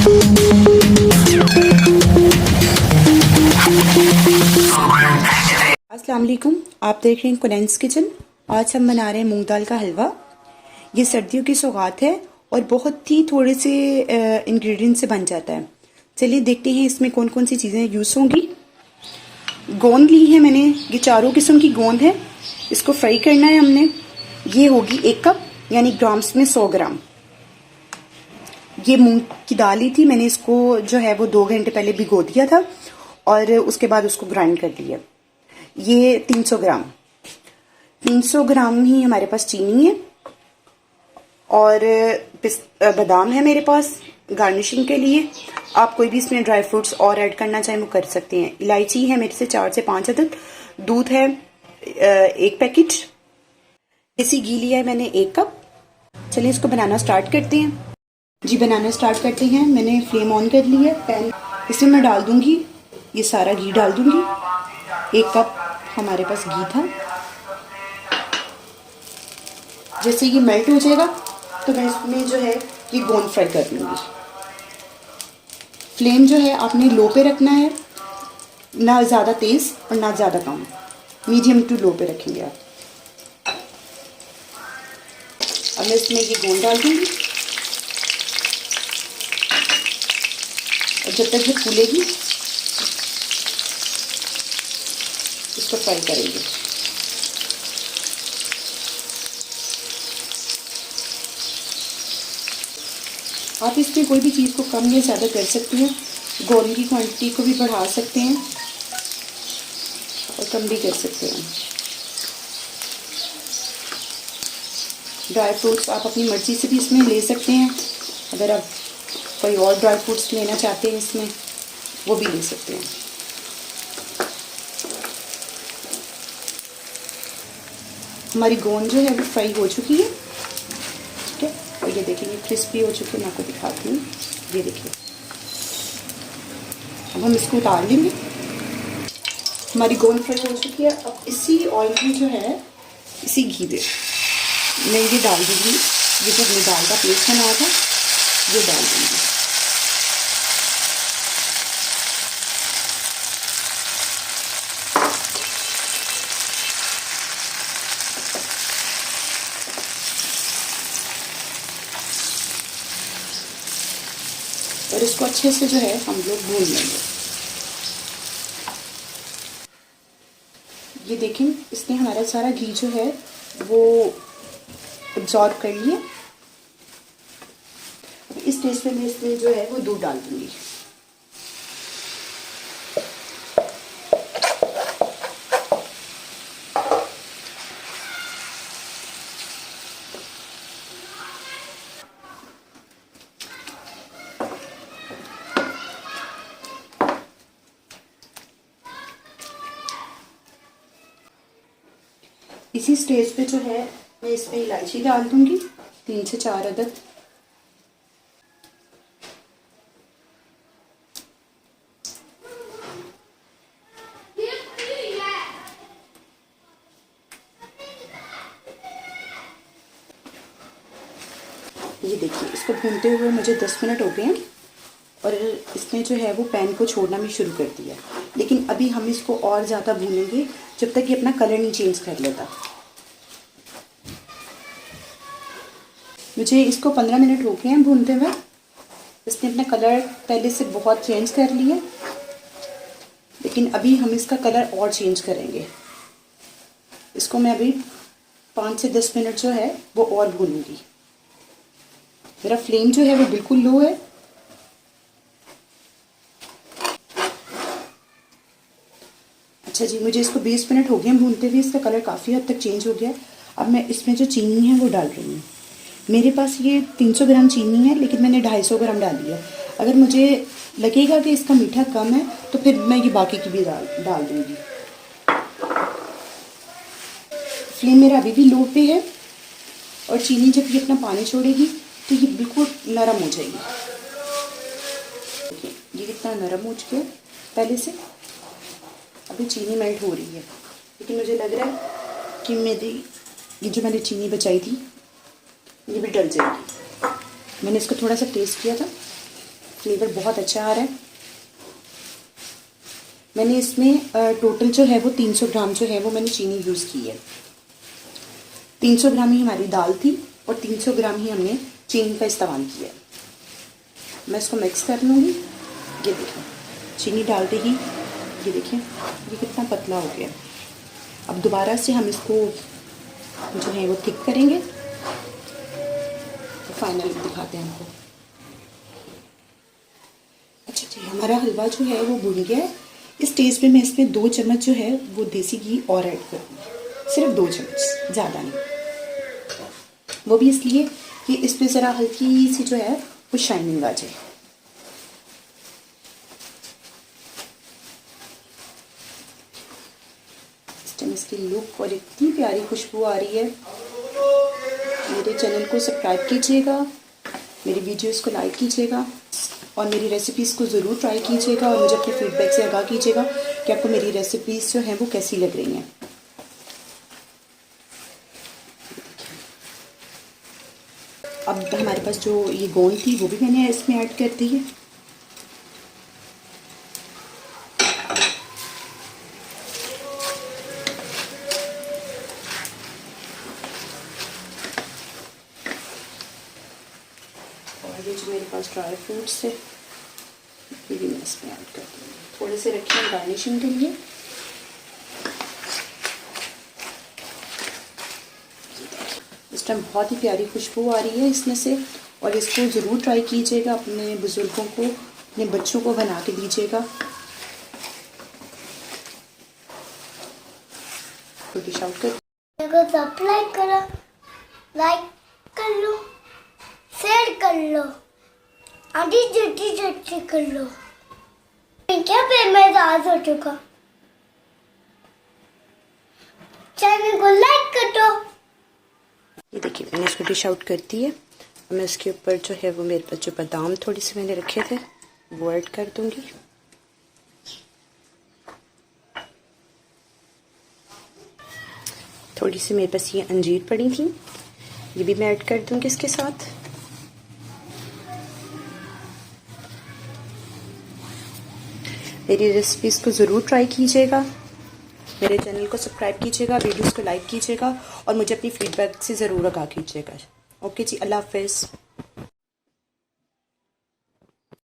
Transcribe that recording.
अस्सलाम वालेकुम, आप देख रहे हैं कुनैन्स किचन। आज हम बना रहे हैं मूंग दाल का हलवा। ये सर्दियों की सौगात है और बहुत ही थोड़े से इंग्रेडिएंट से बन जाता है। चलिए देखते हैं इसमें कौन कौन सी चीज़ें यूज़ होंगी। गोंद ली है मैंने, ये चारों किस्म की गोंद है। इसको फ्राई करना है हमने। ये होगी 1 कप, यानी ग्राम्स में 100 ग्राम। ये मूंग की दाल ही थी, मैंने इसको जो है वो 2 घंटे पहले भिगो दिया था और उसके बाद उसको ग्राइंड कर लिया। ये 300 ग्राम ही हमारे पास चीनी है और बादाम है मेरे पास गार्निशिंग के लिए। आप कोई भी इसमें ड्राई फ्रूट्स और ऐड करना चाहें वो कर सकते हैं। इलायची है मेरे से 4 से 5 अदद। दूध है 1 पैकेट। देसी घी लिया है मैंने 1 कप। चलिए इसको बनाना स्टार्ट करते हैं। जी बनाना स्टार्ट करते हैं। मैंने फ्लेम ऑन कर लिया है। पैन इसमें मैं डाल दूंगी, ये सारा घी डाल दूंगी। 1 कप हमारे पास घी था। जैसे ये मेल्ट हो जाएगा तो मैं इसमें जो है ये गोंद फ्राई कर लूँगी। फ्लेम जो है आपने लो पे रखना है, ना ज़्यादा तेज़ और ना ज़्यादा कम, मीडियम टू लो पे रखेंगे आप। अब मैं इसमें ये गोंद डाल दूँगी और जब तक ये फूलेगी इसको फ्राई करेंगे। आप इसमें कोई भी चीज़ को कम या ज़्यादा कर सकते हैं। गोंद की क्वांटिटी को भी बढ़ा सकते हैं और कम भी कर सकते हैं। ड्राई फ्रूट्स आप अपनी मर्ज़ी से भी इसमें ले सकते हैं। अगर आप कोई और ड्राई फ्रूट्स लेना चाहते हैं इसमें, वो भी ले सकते हैं। हमारी गोंद जो है वो फ्राई हो चुकी है, ठीक है। और ये देखिए क्रिस्पी हो चुकी है। मैं आपको दिखाती हूँ, ये देखिए। अब हम इसको उतार लेंगे। हमारी गोंद फ्राई हो चुकी है। अब इसी ऑयल में जो है, इसी घी में मैं ये डाल दूँगी। ये जो हमने दाल का पेस्ट बनाया था ये डाल दूँगी। और इसको अच्छे से जो है हम लोग भून लेंगे। ये देखें, इसने हमारा सारा घी जो है वो एब्जॉर्ब कर लिया। इस स्टेज पे मैं इसमें जो है वो दूध डाल दूंगी। इसी स्टेज पे जो है मैं इसमें इलायची डाल दूंगी, 3 से 4 अदद। ये देखिए, इसको भूनते हुए मुझे 10 मिनट हो गए हैं और इसने जो है वो पैन को छोड़ना भी शुरू कर दिया। लेकिन अभी हम इसको और ज़्यादा भूनेंगे जब तक ये अपना कलर नहीं चेंज कर लेता। मुझे इसको 15 मिनट हो गए हैं भूनते हुए। इसने अपना कलर पहले से बहुत चेंज कर लिया, लेकिन अभी हम इसका कलर और चेंज करेंगे। इसको मैं अभी 5 से 10 मिनट जो है वो और भूनूंगी। मेरा फ्लेम जो है वो बिल्कुल लो है। अच्छा जी, मुझे इसको 20 मिनट हो गए हैं भूनते हुए। इसका कलर काफ़ी हद तक चेंज हो गया। अब मैं इसमें जो चीनी है वो डाल रही हूँ। मेरे पास ये 300 ग्राम चीनी है, लेकिन मैंने 250 ग्राम डाली है। अगर मुझे लगेगा कि इसका मीठा कम है तो फिर मैं ये बाकी की भी डाल दूँगी। फ्लेम मेरा अभी भी लो पे है और चीनी जब ये अपना पानी छोड़ेगी तो ये बिल्कुल नरम हो जाएगी। देखिए ये कितना नरम हो चुका है पहले से। अभी चीनी मेल्ट हो रही है, लेकिन मुझे लग रहा है कि मेरी ये जो मैंने चीनी बचाई थी ये भी डल जाएगी। मैंने इसको थोड़ा सा टेस्ट किया था, फ्लेवर बहुत अच्छा आ रहा है। मैंने इसमें टोटल जो है वो 300 ग्राम जो है वो मैंने चीनी यूज़ की है। 300 ग्राम ही हमारी दाल थी और 300 ग्राम ही हमने चीनी का इस्तेमाल किया है। मैं इसको मिक्स कर लूँगी। ये देखिए चीनी डालते ही ये देखिए ये कितना पतला हो गया। अब दोबारा से हम इसको जो है वो थिक करेंगे तो फाइनल दिखाते हैं हमको। अच्छा जी, हमारा हलवा जो है वो भुन गया है। इस स्टेज पे मैं इसमें 2 चम्मच जो है वो देसी घी और ऐड करूँगी, सिर्फ 2 चम्मच, ज़्यादा नहीं। वो भी इसलिए कि इस पर ज़रा हल्की सी जो है वो शाइनिंग आ जाए। इस टाइम इसकी लुक और इतनी प्यारी खुशबू आ रही है। मेरे चैनल को सब्सक्राइब कीजिएगा, मेरी वीडियोस को लाइक कीजिएगा और मेरी रेसिपीज़ को ज़रूर ट्राई कीजिएगा और मुझे अपने फीडबैक से आगाह कीजिएगा कि आपको मेरी रेसिपीज़ जो हैं वो कैसी लग रही हैं। अब हमारे पास जो ये गोंद थी वो भी मैंने इसमें ऐड कर दी है। और ये जो मेरे पास ड्राई फ्रूट्स है ये भी मैं इसमें ऐड कर दूँगी। थोड़े से रखिए गार्निशिंग के लिए। इस टाइम बहुत ही प्यारी खुशबू आ रही है इसमें से और इसको ज़रूर ट्राई कीजिएगा। अपने बुज़ुर्गों को, अपने बच्चों को बना के दीजिएगा। तो डिश आउट कर सब्सक्राइब करो, लाइक कर लो, शेयर कर लो, आधी जल्दी कर लो। क्या पेमेंट आज हो चुका, चैनल को लाइक कर दो। ये देखिए मैंने इसको डिश आउट कर दी है। मैं इसके ऊपर जो है वो मेरे पास जो बादाम थोड़ी से मैंने रखे थे वो ऐड कर दूंगी। थोड़ी सी मेरे पास ये अंजीर पड़ी थी, ये भी मैं ऐड कर दूंगी इसके साथ। मेरी रेसिपीज़ को ज़रूर ट्राई कीजिएगा, मेरे चैनल को सब्सक्राइब कीजिएगा, वीडियोस को लाइक कीजिएगा और मुझे अपनी फीडबैक से ज़रूर आगाह कीजिएगा। ओके जी, अल्लाह हाफ़िज़।